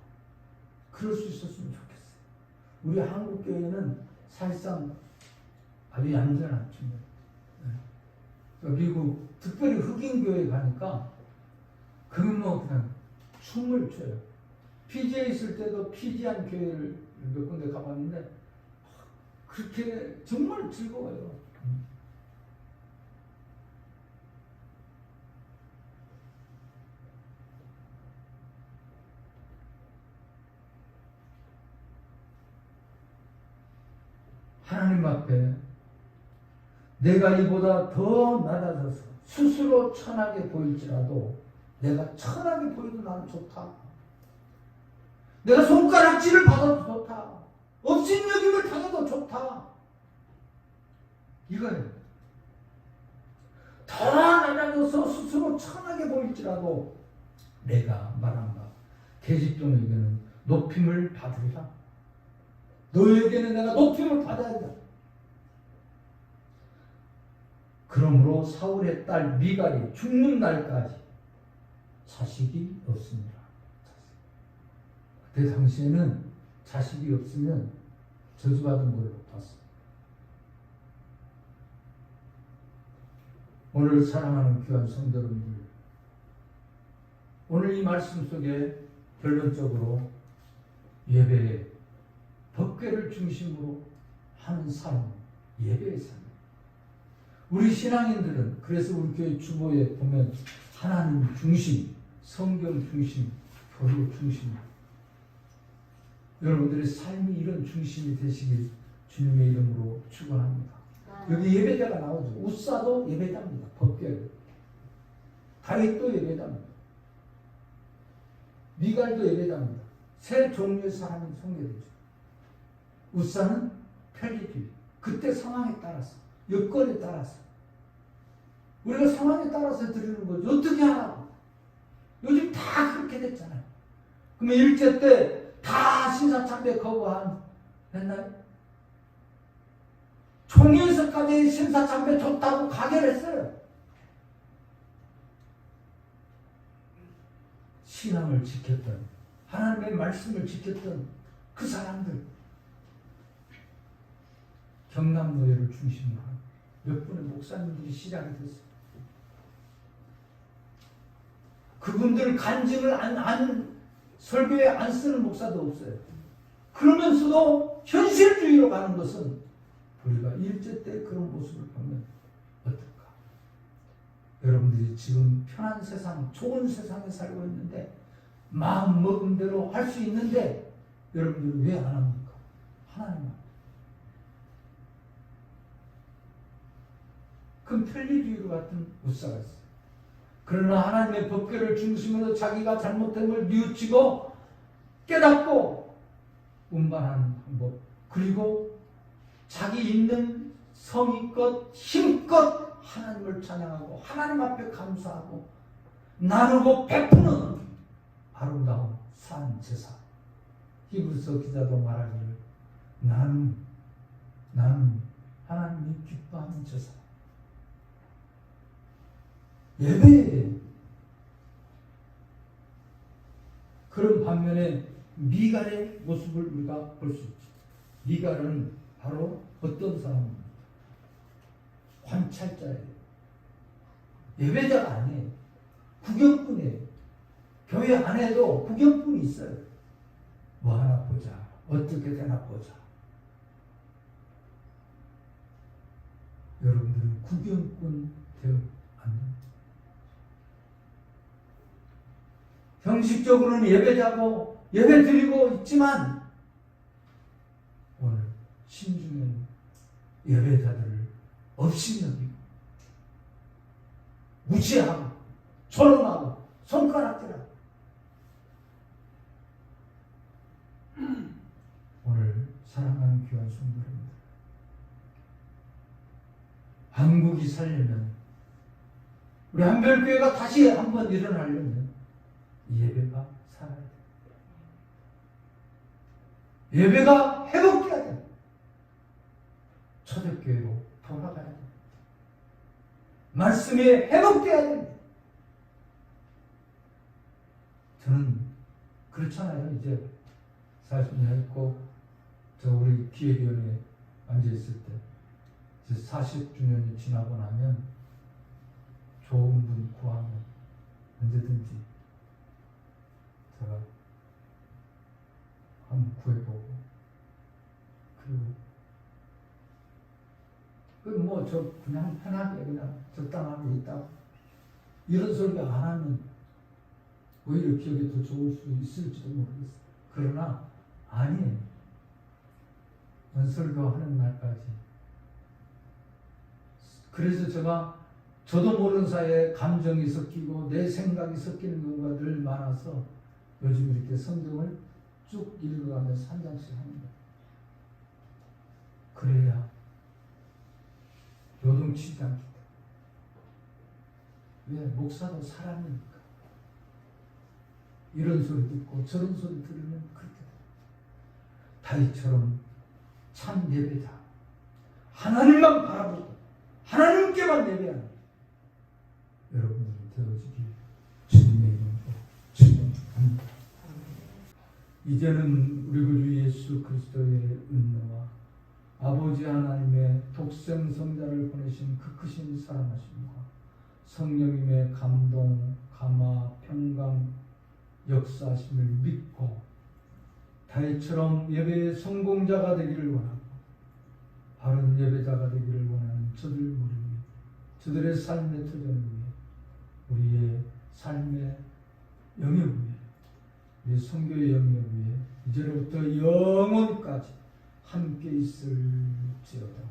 그럴 수 있었으면 좋겠어요. 우리 한국교회는 사실상 아주 얌전한 측면. 미국 특별히 흑인 교회 가니까 그건 뭐 그냥 춤을 춰요. 피지에 있을 때도 피지안 교회를 몇 군데 가봤는데 그렇게 정말 즐거워요. 하나님 앞에 내가 이보다 더 낮아져서 스스로 천하게 보일지라도 내가 천하게 보여도 나는 좋다. 내가 손가락질을 받아도 좋다. 업신여김을 당해도 좋다. 이거예요. 더 낮아져서 스스로 천하게 보일지라도 내가 말한 바 계집종에게는 높임을 받으리라. 너에게는 내가 높임을 받아야 한다. 그러므로 사울의 딸 미갈이 죽는 날까지 자식이 없습니다. 그때 당시에는 자식이 없으면 저주받은 걸로 봤어요. 오늘 사랑하는 귀한 성도 여러분들, 오늘 이 말씀 속에 결론적으로 예배에 법궤를 중심으로 하는 삶, 예배의 삶. 우리 신앙인들은 그래서 우리 교회 주보에 보면 하나님 중심, 성경 중심, 교류 중심. 여러분들의 삶이 이런 중심이 되시길 주님의 이름으로 축원합니다. 여기 예배자가 나오죠. 우사도 예배자입니다. 법궤. 다윗도 예배자입니다. 미갈도 예배자입니다. 세 종류의 사람이 소개되죠. 우사는 편리주의. 그때 상황에 따라서, 여건에 따라서. 우리가 상황에 따라서 드리는 거죠. 어떻게 하라고? 요즘 다 그렇게 됐잖아요. 그러면 일제 때 다 신사참배 거부했나요? 총회에서까지 신사참배 좋다고 가결했어요. 신앙을 지켰던, 하나님의 말씀을 지켰던 그 사람들, 경남노예를 중심으로 한 몇 분의 목사님들이 시작이 됐어요. 그분들 간증을 설교에 안 쓰는 목사도 없어요. 그러면서도 현실주의로 가는 것은 우리가 일제 때 그런 모습을 보면 어떨까? 여러분들이 지금 편한 세상, 좋은 세상에 살고 있는데 마음 먹은 대로 할 수 있는데 여러분들이 왜 안 합니까? 하나님 앞에. 큰 편리주의로 같은 우사가 있어요. 그러나 하나님의 법궤를 중심으로 자기가 잘못된 걸 뉘우치고 깨닫고 운반하는 방법, 그리고 자기 있는 성의껏 힘껏 하나님을 찬양하고 하나님 앞에 감사하고 나누고 베푸는 아름다운 산 제사. 히브리서 기자도 말하기를 나는 하나님이 기뻐하는 제사. 예배에 그런 반면에 미갈의 모습을 우리가 볼 수 있죠. 미갈은 바로 어떤 사람입니까? 관찰자예요. 예배자가 아니에요. 구경꾼이에요. 교회 안에도 구경꾼이 있어요. 뭐 하나 보자. 어떻게 되나 보자. 여러분들은 구경꾼 되어 앉는. 형식적으로는 예배자고 예배 드리고 있지만 오늘 심중에는 예배자들을 없이 여기고 무시하고 조롱하고 손가락질하고 오늘 사랑하는 귀한 성도입니다. 한국이 살려면 우리 한별교회가 다시 한번 일어나려면 예배가 살아야 돼. 예배가 회복돼야 돼. 초대교회로 돌아가야 돼. 말씀이 회복돼야 돼. 저는 그렇잖아요. 이제 40년 했고 저 우리 기획위원회에 앉아있을 때 이제 40주년이 지나고 나면 좋은 분 구하면 언제든지 제가 한번 구해보고, 그리고 뭐 저 그냥 편하게 그냥 적당하게 있다고 이런 소리가 안 하면 오히려 기억이 더 좋을 수 있을지도 모르겠어요. 그러나 아니에요. 설교하는 날까지. 그래서 저도 모르는 사이에 감정이 섞이고 내 생각이 섞이는 경우가 늘 많아서 요즘 이렇게 성경을 쭉 읽어가면서 한 장씩 합니다. 그래야 요동치지 않기 때문에. 왜? 목사도 사람이니까. 이런 소리 듣고 저런 소리 들으면 그렇게 돼요. 다윗처럼 참 예배자, 하나님만 바라보고 하나님께만 예배하는 여러분들이 되어지길 주님의 이름으로 축원합니다. 이제는 우리 구주 예수 그리스도의 은혜와 아버지 하나님의 독생 성자를 보내신 그 크신 사랑하심과 성령님의 감동, 감화, 평강, 역사하심을 믿고 다윗처럼 예배의 성공자가 되기를 원하고 바른 예배자가 되기를 원하는 저들 모르니 저들의 삶의 터전을 위해 우리의 삶의 영역 위에 우리 선교의 영역 위에 이제로부터 영원까지 함께 있을지어다.